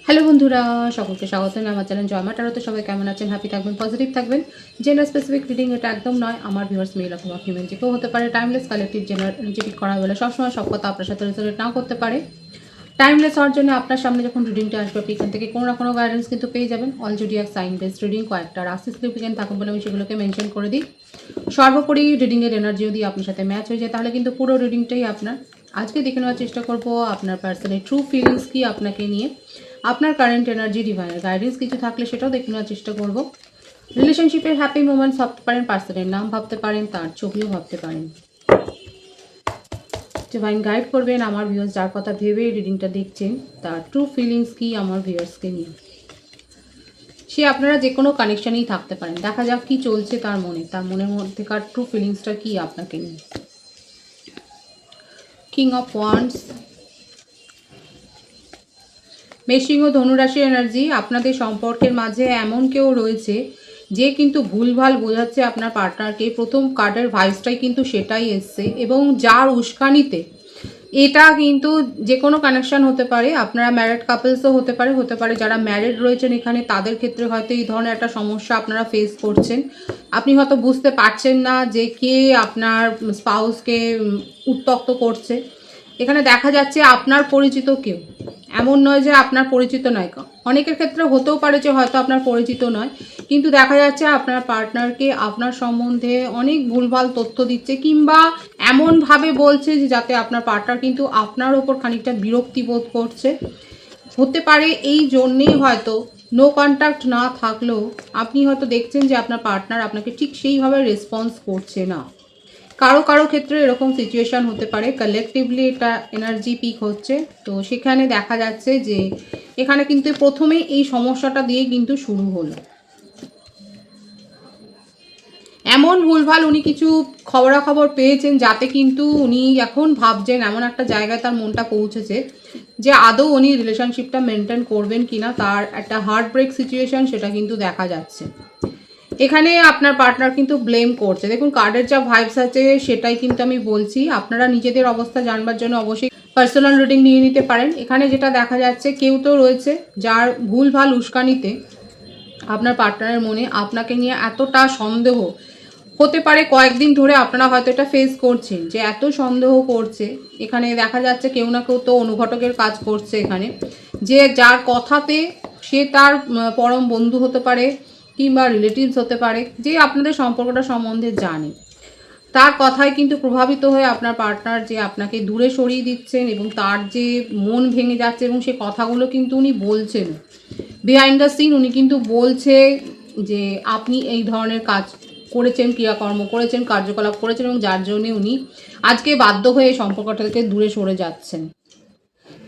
Hello বন্ধুরা, সকলকে স্বাগত আমার চ্যানেল জয় মা ট্যারোতে। সবাই কেমন আছেন? হ্যাপি থাকবেন, পজিটিভ থাকবেন। জেন্ডার স্পেসিফিক রিডিং এটা একদম নয়। আমার ভিউয়ার্স মেল অথবা ফিমেল যে কেউ হতে পারে। টাইমলেস কালেকটিভ জেনার এনার্জেটিক করা বলে সবসময় সব কথা আপনার সাথে রেজোনেট নাও করতে পারে। টাইমলেস হওয়ার জন্য আপনার সামনে যখন রিডিংটা আসবে আপনি এখান থেকে কোনো না কোনো গাইডেন্স কিন্তু পেয়ে যাবেন। All zodiac sign based reading, কয়েকটা রাশি সিগনিফিকেন্ট থাকুন বলে আমি সেগুলোকে মেনশন করে দিই। সর্বোপরি রিডিংয়ের এনার্জি যদি আপনার সাথে ম্যাচ হয়ে যায় তাহলে কিন্তু পুরো রিডিংটাই আপনার। আজকে দেখে নেওয়ার চেষ্টা করব আপনার পার্সনের ট্রু ফিলিংস কি আপনাকে নিয়ে, আপনার কারেন্ট এনার্জি, ডিভাইনের গাইডেন্স কিছু থাকলে সেটাও দেখে নেওয়ার চেষ্টা করব। রিলেশনশিপের হ্যাপি মোমেন্টস ভাবতে পারেন, পার্সনের নাম ভাবতে পারেন, তার ছবিও ভাবতে পারেন। ডিভাইন গাইড করবেন আমার ভিউয়ার্স যার কথা ভেবে রিডিংটা দেখছেন, তার ট্রু ফিলিংস কি আমার ভিউয়ার্সকে নিয়ে। সে আপনারা যে কোনো কানেকশানেই থাকতে পারেন। দেখা যাক কি চলছে তার মনে, তার মনের মধ্যেকার ট্রু ফিলিংসটা কি আপনাকে নিয়ে। কিং অফ ওয়ান্ডস, মেষিং ও ধনুরাশি এনার্জি। আপনাদের সম্পর্কের মাঝে এমন কেউ রয়েছে যে কিন্তু ভুলভাল বোঝাচ্ছে আপনার পার্টনারকে। প্রথম কার্ডের ভাইসটাই কিন্তু সেটাই এসছে, এবং যার উস্কানিতে এটা কিন্তু যে কোনো কানেকশান হতে পারে। আপনারা ম্যারিড কাপলসও হতে পারে যারা ম্যারিড রয়েছেন এখানে তাদের ক্ষেত্রে হয়তো এই ধরনের একটা সমস্যা আপনারা ফেস করছেন। আপনি হয়তো বুঝতে পারছেন না যে কে আপনার স্পাউসকে উত্ত্যক্ত করছে। এখানে দেখা যাচ্ছে আপনার পরিচিত কেউ, এমন নয় যে আপনার পরিচিত নয়। অনেকের ক্ষেত্রে হতেও পারে যে হয়তো আপনার পরিচিত নয়, কিন্তু দেখা যাচ্ছে আপনার পার্টনারকে আপনার সম্বন্ধে অনেক ভুলভাল তথ্য দিচ্ছে, কিংবা এমনভাবে বলছে যে যাতে আপনার পার্টনার কিন্তু আপনার ওপর খানিকটা বিরক্তি বোধ করছে। হতে পারে এই জন্যেই হয়তো নো কন্ট্যাক্ট না থাকলেও আপনি হয়তো দেখছেন যে আপনার পার্টনার আপনাকে ঠিক সেইভাবে রেসপন্স করছে না। কারো কারো ক্ষেত্রে এরকম সিচুয়েশান হতে পারে। কালেকটিভলি এটা এনার্জি পিক হচ্ছে, তো সেখানে দেখা যাচ্ছে যে এখানে কিন্তু প্রথমেই এই সমস্যাটা দিয়ে কিন্তু শুরু হলো। এমন ভুলভাল উনি কিছু খবরাখবর পেয়েছেন যাতে কিন্তু উনি এখন ভাবছেন, এমন একটা জায়গায় তার মনটা পৌঁছেছে যে আদৌ উনি রিলেশনশিপটা মেনটেন করবেন কিনা। তার একটা হার্ট ব্রেক সিচুয়েশান সেটা কিন্তু দেখা যাচ্ছে। এখানে আপনার পার্টনার কিন্তু ব্লেম করছে। দেখুন কার্ডের যা ভাইবস আছে সেটাই কিন্তু আমি বলছি। আপনারা নিজেদের অবস্থা জানবার জন্য অবশ্যই পার্সোনাল রিডিং নিয়ে নিতে পারেন। এখানে যেটা দেখা যাচ্ছে কেউ তো রয়েছে যার ভুলভাল উস্কানিতে আপনার পার্টনারের মনে আপনাকে নিয়ে এতটা সন্দেহ হতে পারে। কয়েকদিন ধরে আপনারা হয়তো এটা ফেস করছেন যে এত সন্দেহ করছে। এখানে দেখা যাচ্ছে কেউ না কেউ তো অনুঘটকের কাজ করছে এখানে, যে যার কথাতে সে তার পরম বন্ধু হতে পারে কিংবা রিলেটিভস হতে পারে, যে আপনাদের সম্পর্কটা সম্বন্ধে জানে, তার কথায় কিন্তু প্রভাবিত হয়ে আপনার পার্টনার যে আপনাকে দূরে সরিয়ে দিচ্ছেন, এবং তার যে মন ভেঙে যাচ্ছে, এবং সে কথাগুলো কিন্তু উনি বলছেন বিহাইন্ড দ্য সিন। উনি কিন্তু বলছে যে আপনি এই ধরনের কাজ করেছেন, ক্রিয়াকর্ম করেছেন, কার্যকলাপ করেছেন, এবং যার জন্যে উনি আজকে বাধ্য হয়ে সম্পর্কটা থেকে দূরে সরে যাচ্ছেন।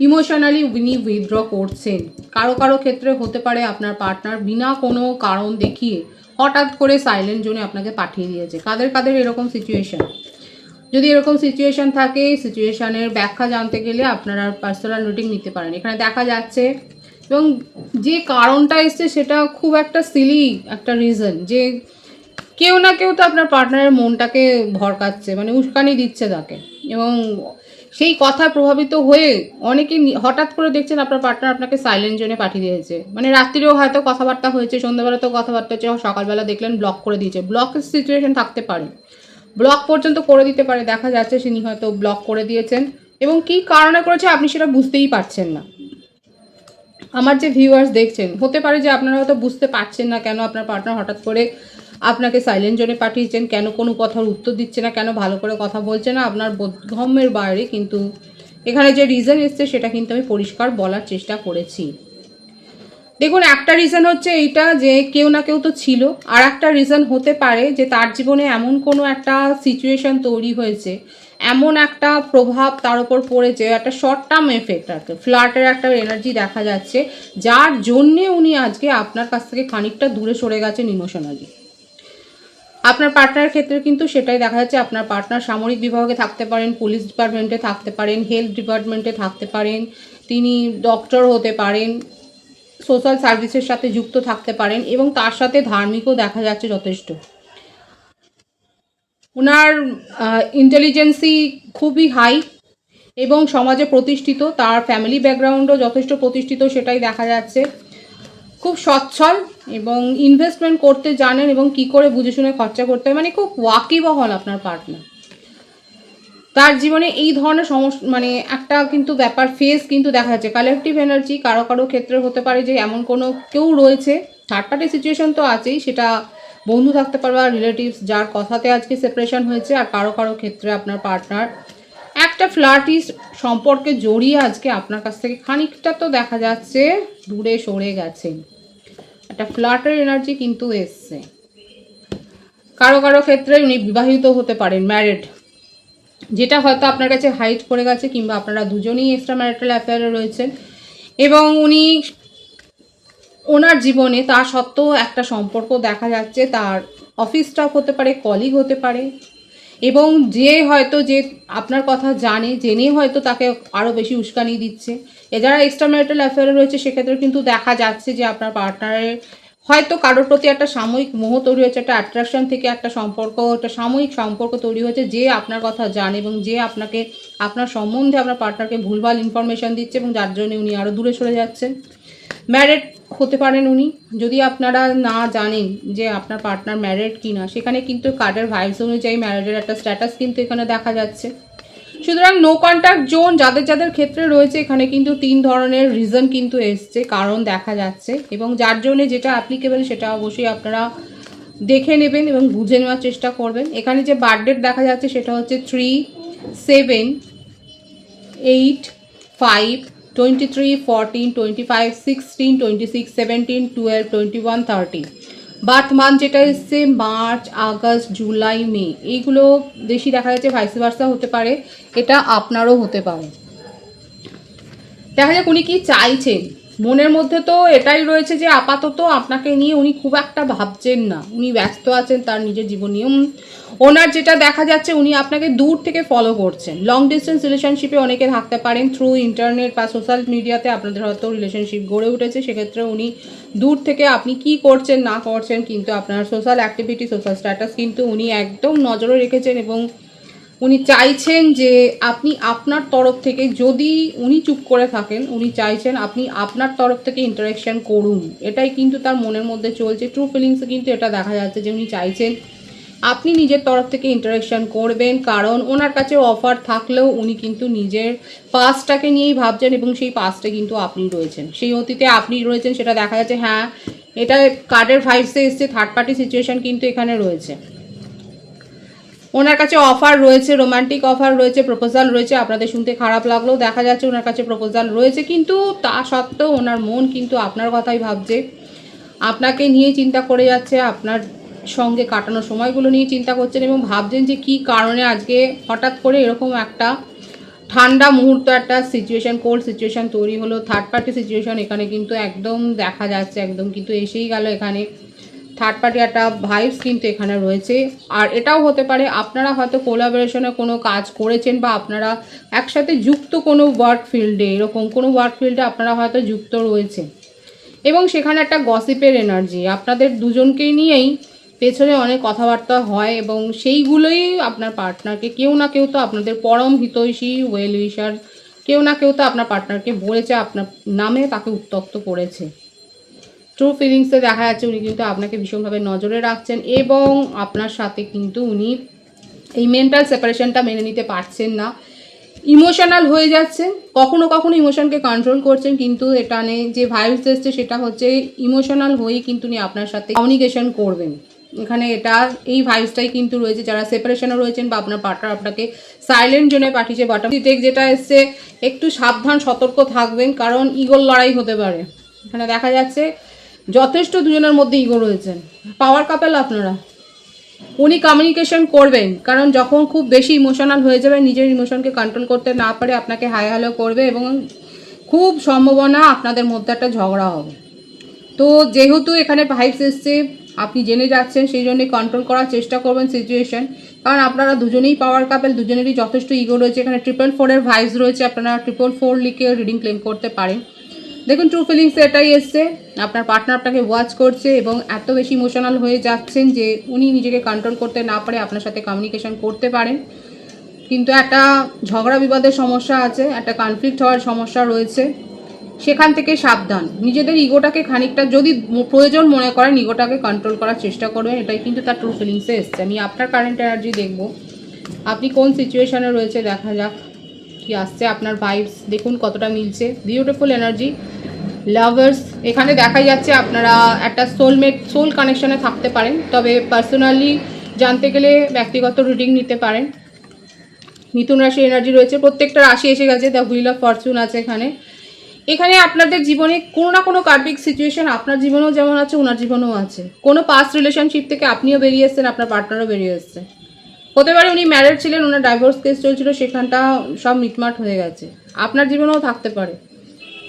ইমোশনালি উনি উইথড্র করছেন। কারো কারো ক্ষেত্রে হতে পারে আপনার পার্টনার বিনা কোনো কারণ দেখিয়ে হঠাৎ করে সাইলেন্ট জোনে আপনাকে পাঠিয়ে দিয়েছে। কাদের কাদের এরকম সিচুয়েশান? যদি এরকম সিচুয়েশান থাকে, সিচুয়েশানের ব্যাখ্যা জানতে গেলে আপনারা পার্সোনাল রিডিং নিতে পারেন। এখানে দেখা যাচ্ছে, এবং যে কারণটা এসছে সেটা খুব একটা সিলি একটা রিজন, যে কেউ না কেউ তো আপনার পার্টনারের মনটাকে ভরকাচ্ছে, মানে উস্কানি দিচ্ছে তাকে, এবং সেই কথা প্রভাবিত হয়ে অনেকে হঠাৎ করে দেখছেন আপনার পার্টনার আপনাকে সাইলেন্ট জোনে পাঠিয়ে দিয়েছে। মানে রাত্রিরেও হয়তো কথাবার্তা হয়েছে, সন্ধ্যাবেলাতেও কথাবার্তা হচ্ছে, সকালবেলা দেখলেন ব্লক করে দিয়েছে। ব্লকের সিচুয়েশন থাকতে পারে, ব্লক পর্যন্ত করে দিতে পারে। দেখা যাচ্ছে তিনি হয়তো ব্লক করে দিয়েছেন, এবং কী কারণে করেছে আপনি সেটা বুঝতেই পারছেন না। আমার যে ভিউয়ার্স দেখছেন, হতে পারে যে আপনারা হয়তো বুঝতে পারছেন না কেন আপনার পার্টনার হঠাৎ করে আপনাকে সাইলেন্ট জোনে পাঠিয়েছেন, কেন কোনো কথার উত্তর দিচ্ছে না, কেন ভালো করে কথা বলছে না, আপনার বোধগম্যের বাইরে। কিন্তু এখানে যে রিজন এসছে সেটা কিন্তু আমি পরিষ্কার বলার চেষ্টা করেছি। দেখুন একটা রিজন হচ্ছে এইটা যে কেউ না কেউ তো ছিল, আর একটা রিজন হতে পারে যে তার জীবনে এমন কোনো একটা সিচুয়েশন তৈরি হয়েছে, এমন একটা প্রভাব তার উপর পড়েছে, একটা শর্ট টার্ম এফেক্ট, আর কি ফ্লার্টের একটা এনার্জি দেখা যাচ্ছে, যার জন্যে উনি আজকে আপনার কাছ থেকে খানিকটা দূরে সরে গেছেন ইমোশনালি। আপনার পার্টনারের ক্ষেত্রে কিন্তু সেটাই দেখা যাচ্ছে। আপনার পার্টনার সামরিক বিভাগে থাকতে পারেন, পুলিশ ডিপার্টমেন্টে থাকতে পারেন, হেলথ ডিপার্টমেন্টে থাকতে পারেন, তিনি ডক্টর হতে পারেন, সোশ্যাল সার্ভিসের সাথে যুক্ত থাকতে পারেন, এবং তার সাথে ধার্মিকও দেখা যাচ্ছে যথেষ্ট। ওনার ইন্টেলিজেন্সি খুবই হাই, এবং সমাজে প্রতিষ্ঠিত, তার ফ্যামিলি ব্যাকগ্রাউন্ডও যথেষ্ট প্রতিষ্ঠিত, সেটাই দেখা যাচ্ছে। খুব সচ্ছল এবং ইনভেস্টমেন্ট করতে জানেন এবং কি করে বুঝে শুনে খরচা করতে হয়, মানে খুব ওয়াকিবহাল আপনার পার্টনার। তার জীবনে এই ধরনের মানে একটা কিন্তু ব্যাপার ফেস কিন্তু দেখা যাচ্ছে। কালেকটিভ এনার্জি কারো কারো ক্ষেত্রে হতে পারে যে এমন কোনো কেউ রয়েছে, থার্ড পার্টি সিচুয়েশন তো আছেই, সেটা বন্ধু থাকতে পারে বা রিলেটিভস, যার কথাতে আজকে সেপারেশন হয়েছে। আর কারো কারো ক্ষেত্রে আপনার পার্টনার একটা ফ্লার্টি সম্পর্কে জড়িয়ে আজকে আপনার কাছ থেকে খানিকটা তো দেখা যাচ্ছে দূরে সরে গেছেন। একটা ফ্লার্টের এনার্জি কিন্তু এসছে। কারো কারো ক্ষেত্রে উনি বিবাহিত হতে পারেন, ম্যারিড, যেটা হয়তো আপনার কাছে হাইড করে গেছে, কিংবা আপনারা দুজনেই এক্সট্রা ম্যারিটাল অ্যাফেয়ারে রয়েছেন এবং উনি ওনার জীবনে তা সত্ত্বেও একটা সম্পর্ক দেখা যাচ্ছে। তার অফিস স্টাফ হতে পারে, কলিগ হতে পারে, এবং যে হয়তো যে আপনার কথা জেনে হয়তো তাকে আরও বেশি উস্কানি দিচ্ছে। যারা এক্সট্রা ম্যারিটাল অ্যাফেয়ারে রয়েছে সেক্ষেত্রে কিন্তু দেখা যাচ্ছে যে আপনার পার্টনারের হয়তো কারোর প্রতি একটা সাময়িক মোহ তৈরি হয়েছে, একটা অ্যাট্রাকশন থেকে একটা সম্পর্ক, একটা সাময়িক সম্পর্ক তৈরি হয়েছে, যে আপনার কথা জানে এবং যে আপনাকে আপনার সম্বন্ধে আপনার পার্টনারকে ভুলভাল ইনফরমেশান দিচ্ছে এবং যার জন্য উনি আরও দূরে সরে যাচ্ছেন। ম্যারিড হতে পারেন উনি, যদি আপনারা না জানেন যে আপনার পার্টনার ম্যারিড কি না, সেখানে কিন্তু কার্ডের ভাইবস অনুযায়ী ম্যারিডের একটা স্ট্যাটাস কিন্তু এখানে দেখা যাচ্ছে। সুতরাং নো কন্ট্যাক্ট জোন যাদের যাদের ক্ষেত্রে রয়েছে, এখানে কিন্তু 3 ধরনের রিজন কিন্তু এসছে, কারণ দেখা যাচ্ছে, এবং যার জন্য যেটা অ্যাপ্লিকেবল সেটা অবশ্যই আপনারা দেখে নেবেন এবং বুঝে নেওয়ার চেষ্টা করবেন। এখানে যে বার্থডেট দেখা যাচ্ছে সেটা হচ্ছে 3, 7, 8, 5, 23, 14, 25, 16, 26, 17, 12, 21, 30। বার্থ মান্থ যেটা এসছে মার্চ, আগস্ট, জুলাই, মে, এইগুলো বেশি দেখা যাচ্ছে। ভাইস ভার্সা হতে পারে, এটা আপনারও হতে পারে। দেখা যাক উনি কি চাইছেন। মনের মধ্যে তো এটাই রয়েছে যে আপাতত আপনাকে নিয়ে উনি খুব একটা ভাবছেন না, উনি ব্যস্ত আছেন তার নিজের জীবন নিয়ে। ওনার যেটা দেখা যাচ্ছে উনি আপনাকে দূর থেকে ফলো করছেন। লং ডিস্টেন্স রিলেশনশিপে অনেকে থাকতে পারেন, থ্রু ইন্টারনেট বা সোশ্যাল মিডিয়াতে আপনাদের হয়তো রিলেশনশিপ গড়ে উঠেছে। সেক্ষেত্রে উনি দূর থেকে আপনি কি করছেন না করছেন, কিন্তু আপনার সোশ্যাল অ্যাক্টিভিটি, সোশ্যাল স্ট্যাটাস কিন্তু উনি একদম নজরে রেখেছেন এবং উনি চাইছেন যে আপনি আপনার তরফ থেকে, যদি উনি চুপ করে থাকেন, উনি চাইছেন আপনি আপনার তরফ থেকে ইন্টারেকশন করুন। এটাই কিন্তু তার মনের মধ্যে চলছে। ট্রু ফিলিংসে কিন্তু এটা দেখা যাচ্ছে যে উনি চাইছেন আপনি নিজের তরফ থেকে ইন্টারেকশন করবেন, কারণ ওনার কাছে অফার থাকলেও উনি কিন্তু নিজের পাস্টটাকে নিয়েই ভাবছেন এবং সেই পাস্টে কিন্তু আপনি রয়েছেন, সেই অতীতে আপনি রয়েছেন, সেটা দেখা যাচ্ছে। হ্যাঁ, এটা কার্ডের ভাইবসে এসছে, থার্ড পার্টি সিচুয়েশন কিন্তু এখানে রয়েছে। ওনার কাছে অফার রয়েছে, রোমান্টিক অফার রয়েছে, প্রপোজাল রয়েছে। আপনাদের শুনতে খারাপ লাগলেও দেখা যাচ্ছে ওনার কাছে প্রপোজাল রয়েছে, কিন্তু তা সত্ত্বেও ওনার মন কিন্তু আপনার কথাই ভাবছে, আপনাকে নিয়ে চিন্তা করে যাচ্ছে, আপনার সঙ্গে কাটানো সময়গুলো নিয়ে চিন্তা করছেন এবং ভাবছেন যে কী কারণে আজকে হঠাৎ করে এরকম একটা ঠান্ডা মুহূর্ত, একটা সিচুয়েশান, কোল্ড সিচুয়েশান তৈরি হলো। থার্ড পার্টি সিচুয়েশান এখানে কিন্তু একদম দেখা যাচ্ছে, একদম কিন্তু এসেই গেল। এখানে থার্ড পার্টি একটা ভাইবস কিন্তু এখানে রয়েছে। আর এটাও হতে পারে আপনারা হয়তো কোলাবোরেশনে কোনো কাজ করেছেন বা আপনারা একসাথে যুক্ত কোনো ওয়ার্ক ফিল্ডে, এরকম কোনো ওয়ার্ক ফিল্ডে আপনারা হয়তো যুক্ত রয়েছে এবং সেখানে একটা গসিপের এনার্জি আপনাদের দুজনকেই নিয়েই পেছনে অনেক কথাবার্তা হয় এবং সেইগুলোই আপনার পার্টনারকে, কেউ না কেউ তো আপনাদের পরম হিতৈষী ওয়েল উইশার, কেউ না কেউ তো আপনার পার্টনারকে বলেছে, আপনার নামে তাকে উত্ত্যক্ত করেছে। ট্রু ফিলিংসে দেখা যাচ্ছে উনি কিন্তু আপনাকে ভীষণভাবে নজরে রাখছেন এবং আপনার সাথে কিন্তু উনি এই মেন্টাল সেপারেশনটা মেনে নিতে পারছেন না, ইমোশনাল হয়ে যাচ্ছেন। কখনো কখনো ইমোশনকে কন্ট্রোল করছেন, কিন্তু এটা নেই যে ভাইবস এসছে সেটা হচ্ছে ইমোশনাল হয়েই কিন্তু উনি আপনার সাথে কমিউনিকেশন করবেন। এখানে এটা এই ভাইবসটাই কিন্তু রয়েছে। যারা সেপারেশনে রয়েছেন বা আপনার পার্টনার আপনাকে সাইলেন্ট জোনে পাঠিয়েছে, বটম টেক যেটা এসছে, একটু সাবধান সতর্ক থাকবেন, কারণ ইগোর লড়াই হতে পারে। এখানে দেখা যাচ্ছে যথেষ্ট দুজনের মধ্যে ইগো রয়েছেন। পাওয়ার কাপেল আপনারা, উনি কমিউনিকেশন করবেন, কারণ যখন খুব বেশি ইমোশনাল হয়ে যাবে, নিজের ইমোশনকে কন্ট্রোল করতে না পারে আপনাকে হাই হ্যালো করবে এবং খুব সম্ভাবনা আপনাদের মধ্যে একটা ঝগড়া হবে। তো যেহেতু এখানে ভাইবস এসছে, আপনি জেনে যাচ্ছেন, সেই জন্যে কন্ট্রোল করার চেষ্টা করবেন সিচুয়েশন, কারণ আপনারা দুজনেই পাওয়ার কাপেল, দুজনেরই যথেষ্ট ইগো রয়েছে। এখানে 444-এর ভাইবস রয়েছে, আপনারা 444 লিখে রিডিং ক্লেম করতে পারেন। দেখুন ট্রু ফিলিংসে এটাই এসছে, আপনার পার্টনার আপনাকে ওয়াচ করছে এবং এত বেশি ইমোশনাল হয়ে যাচ্ছেন যে উনি নিজেকে কন্ট্রোল করতে না পারে আপনার সাথে কমিউনিকেশন করতে পারেন। কিন্তু একটা ঝগড়া বিবাদের সমস্যা আছে, একটা কনফ্লিক্ট হওয়ার সমস্যা রয়েছে। সেখান থেকে সাবধান। নিজেদের ইগোটাকে খানিকটা যদি প্রয়োজন মনে করেন ইগোটাকে কন্ট্রোল করার চেষ্টা করবেন, এটাই কিন্তু তার ট্রু ফিলিংসে এসছে। আমি আপনার কারেন্ট এনার্জি দেখব, আপনি কোন সিচুয়েশনে রয়েছে দেখা যাক কি আসছে। আপনার ভাইবস দেখুন কতটা মিলছে, বিউটিফুল এনার্জি। লাভার্স, এখানে দেখা যাচ্ছে আপনারা একটা সোল কানেকশনে থাকতে পারেন, তবে পার্সোনালি জানতে গেলে ব্যক্তিগত রিডিং নিতে পারেন। মিথুন রাশি এনার্জি রয়েছে, প্রত্যেকটা রাশি এসে গেছে, দ্য হুইল অফ ফরচুন আছে এখানে। এখানে আপনাদের জীবনে কোনো না কোনো কার্মিক সিচুয়েশন আপনার জীবনেও যেমন আছে ওনার জীবনেও আছে। কোনো পাস্ট রিলেশনশিপ থেকে আপনিও বেরিয়ে এসেছেন, আপনার পার্টনারও বেরিয়ে এসছে। হতে পারে উনি ম্যারেড ছিলেন, ওনার ডাইভোর্স কেস চলছিল, সেখানটা সব মিটমাট হয়ে গেছে। আপনার জীবনেও থাকতে পারে,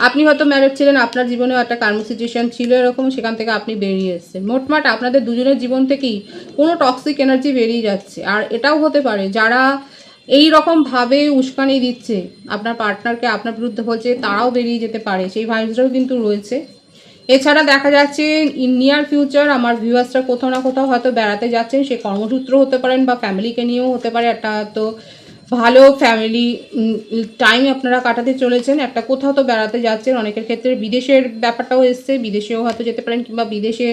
আপনি হয়তো ম্যারেড ছিলেন, আপনার জীবনেও একটা কার্মিক সিচুয়েশন ছিল এরকম, সেখান থেকে আপনি বেরিয়ে এসেছেন। মোটমাট আপনাদের দুজনের জীবন থেকেই কোনো টক্সিক এনার্জি বেরিয়ে যাচ্ছে। আর এটাও হতে পারে যারা এই রকমভাবে উস্কানি দিচ্ছে আপনার পার্টনারকে, আপনার বিরুদ্ধে বলছে, তারাও বেরিয়ে যেতে পারে, সেই ভাইবসটাও কিন্তু রয়েছে। এছাড়া দেখা যাচ্ছে ইন নিয়ার ফিউচার আমার ভিউয়ার্সরা কোথাও না কোথাও হয়তো বেড়াতে যাচ্ছেন, সে কর্মসূত্র হতে পারেন বা ফ্যামিলিকে নিয়েও হতে পারে। একটা তো ভালো ফ্যামিলি টাইম আপনারা কাটাতে চলেছেন, একটা কোথাও তো বেড়াতে যাচ্ছেন। অনেকের ক্ষেত্রে বিদেশের ব্যাপারটাও এসছে, বিদেশেও হয়তো যেতে পারেন, কিংবা বিদেশে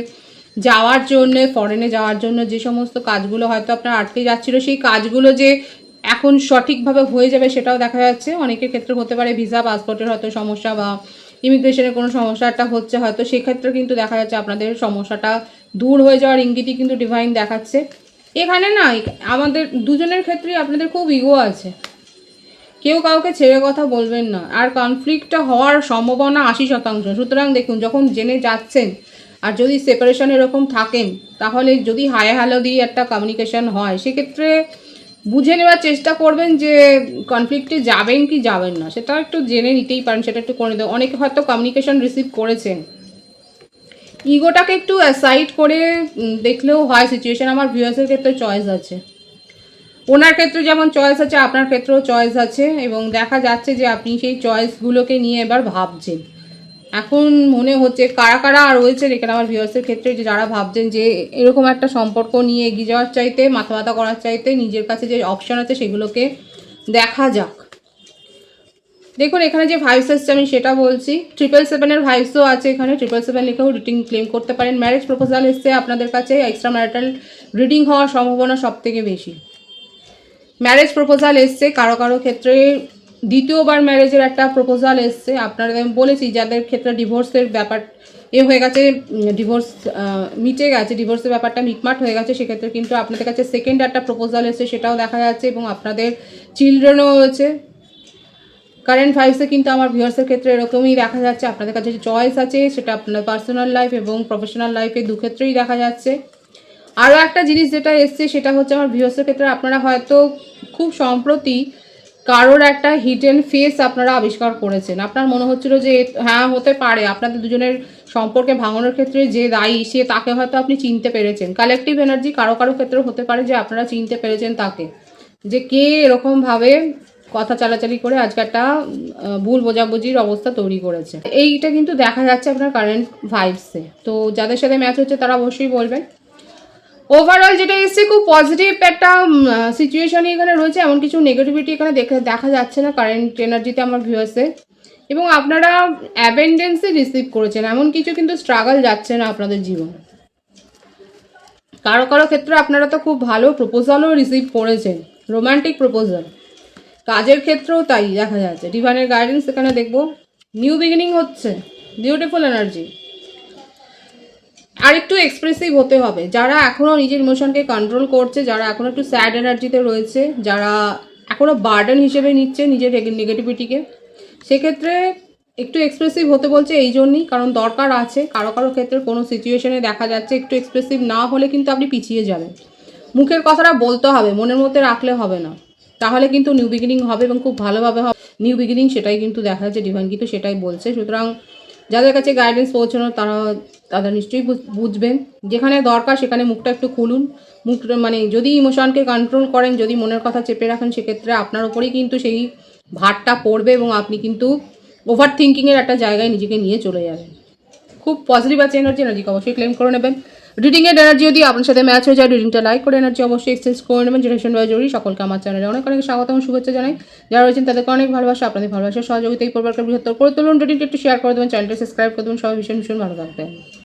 যাওয়ার জন্য, ফরেনে যাওয়ার জন্য যে সমস্ত কাজগুলো হয়তো আপনার আটকে যাচ্ছিলো, সেই কাজগুলো যে এখন সঠিকভাবে হয়ে যাবে সেটাও দেখা যাচ্ছে। অনেকের ক্ষেত্রে হতে পারে ভিসা পাসপোর্টের হয়তো সমস্যা বা ইমিগ্রেশনের কোনো সমস্যাটা হচ্ছে হয়তো, সেক্ষেত্রে কিন্তু দেখা যাচ্ছে আপনাদের সমস্যাটা দূর হয়ে যাওয়ার ইঙ্গিতই কিন্তু ডিভাইন দেখাচ্ছে। এখানে না আমাদের দুজনের ক্ষেত্রেই আপনাদের খুব ইগো আছে, কেউ কাউকে ছেড়ে কথা বলবেন না, আর কনফ্লিক্টটা হওয়ার সম্ভাবনা 80%। সুতরাং দেখুন, যখন জেনে যাচ্ছেন আর যদি সেপারেশন এরকম থাকেন, তাহলে যদি হায় হ্যালো দিয়ে একটা কমিউনিকেশন হয়, সেক্ষেত্রে বুঝে নেওয়ার চেষ্টা করবেন যে কনফ্লিক্টে যাবেন কি যাবেন না, সেটা একটু জেনে নিতেই পারেন, সেটা একটু করে দেবেন। অনেকে হয়তো কমিউনিকেশন রিসিভ করেছেন, ইগোটাকে একটু অ্যাসাইড করে দেখলেও হয় সিচুয়েশন। আমার ভিউয়ার্সের ক্ষেত্রে চয়েস আছে, ওনার ক্ষেত্রে যেমন চয়েস আছে আপনার ক্ষেত্রেও চয়েস আছে, এবং দেখা যাচ্ছে যে আপনি সেই চয়েসগুলোকে নিয়ে এবার ভাবছেন। এখন মনে হচ্ছে কারা কারা রয়েছেন এখানে আমার ভিউয়ার্সের ক্ষেত্রে, যে যারা ভাবছেন যে এরকম একটা সম্পর্ক নিয়ে এগিয়ে যাওয়ার চাইতে, মাথা ব্যথা করার চাইতে নিজের কাছে যে অপশান আছে সেগুলোকে দেখা যাক। দেখুন এখানে যে ভাইবস আসছে আমি সেটা বলছি, 777-এর ভাইবসও আছে এখানে, 777 লিখেও রিডিং ক্লেম করতে পারেন। ম্যারেজ প্রপোজাল এসছে আপনাদের কাছে, এক্সট্রা ম্যারিটাল রিডিং হওয়ার সম্ভাবনা সবথেকে বেশি। ম্যারেজ প্রপোজাল এসছে কারো কারো ক্ষেত্রে, দ্বিতীয়বার ম্যারেজের একটা প্রপোজাল এসছে। আপনারা আমি বলেছি যাদের ক্ষেত্রে ডিভোর্সের ব্যাপার হয়ে গেছে, ডিভোর্স মিটে গেছে, ডিভোর্সের ব্যাপারটা মিটমাট হয়ে গেছে, সেক্ষেত্রে কিন্তু আপনাদের কাছে সেকেন্ড একটা প্রপোজাল এসছে, সেটাও দেখা যাচ্ছে। এবং আপনাদের চিলড্রেনও হয়েছে। কারেন্ট ভাইবসে কিন্তু আমার ভিউয়ার্সের ক্ষেত্রে এরকমই দেখা যাচ্ছে, আপনাদের কাছে যে চয়েস আছে সেটা আপনার পার্সোনাল লাইফ এবং প্রফেশনাল লাইফে দুক্ষেত্রেই দেখা যাচ্ছে। আরও একটা জিনিস যেটা এসছে সেটা হচ্ছে আমার ভিউয়ার্সের ক্ষেত্রে আপনারা হয়তো খুব সম্প্রতি কারোর একটা হিডেন ফেস আপনারা আবিষ্কার করেছেন। আপনার মনে হচ্ছিল যে হ্যাঁ হতে পারে আপনাদের দুজনের সম্পর্কে ভাঙানোর ক্ষেত্রে যে দায়ী সে, তাকে হয়তো আপনি চিনতে পেরেছেন। কালেকটিভ এনার্জি কারো কারো ক্ষেত্রে হতে পারে যে আপনারা চিনতে পেরেছেন তাকে, যে কে এরকমভাবে কথা চালাচালি করে আজকে একটা ভুল বোঝাবুঝির অবস্থা তৈরি করেছে। এইটা কিন্তু দেখা যাচ্ছে আপনার কারেন্ট ভাইবসে। তো যাদের সাথে ম্যাচ হচ্ছে তারা অবশ্যই বলবেন। ওভারঅল যেটা এসছে খুব পজিটিভ একটা সিচুয়েশনই এখানে রয়েছে, এমন কিছু নেগেটিভিটি এখানে দেখা যাচ্ছে না কারেন্ট এনার্জিতে আমার ভিউয়ার্সে। এবং আপনারা অ্যাবেন্ডেন্সই রিসিভ করেছেন, এমন কিছু কিন্তু স্ট্রাগল যাচ্ছে না আপনাদের জীবনে। কারো কারো ক্ষেত্রে আপনারা তো খুব ভালো প্রপোজালও রিসিভ করেছেন, রোমান্টিক প্রপোজাল। কাজের ক্ষেত্রেও তাই দেখা যাচ্ছে। ডিভাইনের গাইডেন্স এখানে দেখবো, নিউ বিগিনিং হচ্ছে, বিউটিফুল এনার্জি। আর একটু এক্সপ্রেসিভ হতে হবে যারা এখনও নিজের ইমোশনকে কন্ট্রোল করছে, যারা এখনও একটু স্যাড এনার্জিতে রয়েছে, যারা এখনও বার্ডেন হিসেবে নিচ্ছে নিজের নেগেটিভিটিকে, সেক্ষেত্রে একটু এক্সপ্রেসিভ হতে বলছে এই জন্যই, কারণ দরকার আছে। কারো কারো ক্ষেত্রে কোনো সিচুয়েশনে দেখা যাচ্ছে একটু এক্সপ্রেসিভ না হলে কিন্তু আপনি পিছিয়ে যাবেন। মুখের কথাটা বলতে হবে, মনের মধ্যে রাখলে হবে না, তাহলে কিন্তু নিউ বিগিনিং হবে এবং খুব ভালোভাবে হবে নিউ বিগিনিং, সেটাই কিন্তু দেখা যাচ্ছে ডিভাইন কিন্তু সেটাই বলছে। সুতরাং যাদের কাছে গাইডেন্স পৌঁছানো তারা নিশ্চয়ই বুঝবেন, যেখানে দরকার সেখানে মুখটা একটু খুলুন। মুখটা মানে যদি ইমোশনকে কন্ট্রোল করেন, যদি মনের কথা চেপে রাখেন, সেক্ষেত্রে আপনার ওপরেই কিন্তু সেই ভারটা পড়বে এবং আপনি কিন্তু ওভার থিঙ্কিংয়ের একটা জায়গায় নিজেকে নিয়ে চলে যাবেন। খুব পজিটিভ আছে এনার্জিকে অবশ্যই ক্লেম করে নেবেন। রিডিংয়ের এনার্জি যদি আপনার সাথে ম্যাচ হয়ে যায়, রিডিংটা লাইক করে এনার্জি অবশ্যই এক্সচেঞ্জ করে নেবেন, যেটা ভীষণভাবে জরুরি। সকলকে আমার চ্যানেলে অনেক অনেক স্বাগত এবং শুভেচ্ছা জানাই। যারা রয়েছেন তাদেরকে অনেক ভালোবাসা, আপনাদের ভালোবাসার সহযোগিতা এই পরিবারকে বৃহত্তর করে তুলুন। রিডিংটা একটু শেয়ার করে দেবেন, চ্যানেলটা সাবস্ক্রাইব করে দেবেন। সবাই ভীষণ ভীষণ ভালো থাকবেন।